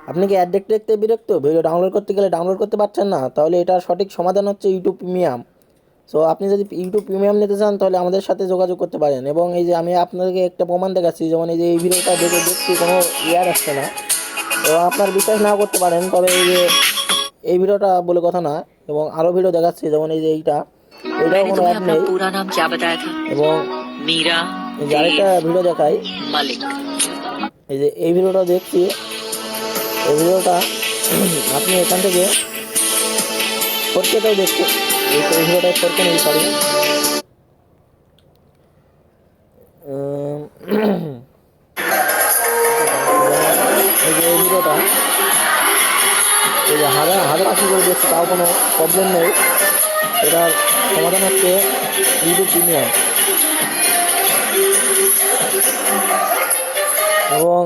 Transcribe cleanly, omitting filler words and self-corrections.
আপনি কি অ্যাড দেখতে দেখতে বিরক্ত, ভিডিও ডাউনলোড করতে গেলে ডাউনলোড করতে পারছেন না? তাহলে এটার সঠিক সমাধান হচ্ছে ইউটিউব প্রিমিয়াম। সো আপনি যদি ইউটিউব প্রিমিয়াম নিতে চান তাহলে আমাদের সাথে যোগাযোগ করতে পারেন। এবং এই যে আমি আপনাদেরকে একটা প্রমাণ দেখাচ্ছি, যেমন এই যে এই ভিডিওটা দেখছি কোনো ইয়ার আসছে না। তো আপনার বিশ্বাস নাও করতে পারেন, তবে এই যে এই ভিডিওটা বলে কথা না, এবং আরও ভিডিও দেখাচ্ছি, যেমন এই যে এইটাও मैंने কোনো तुम्हें অ্যাড अपना নেই। पूरा नाम क्या बताया था? এবং मीरा এই যে আরেকটা देव ভিডিও দেখাই, मलिक। এই যে এই ভিডিওটা দেখছি, এই ভিডিওটা আপনি এখান থেকে 4K-তেও দেখতে, এই ভিডিওটা 4K নেই, সরি। এই যে এই ভিডিওটা এই যে হাজার হাজার আশি করে দেখছি, তাও কোনো প্রবলেম নেই। এটার সমাধান হচ্ছে ইউটিউব প্রিমিয়াম। এবং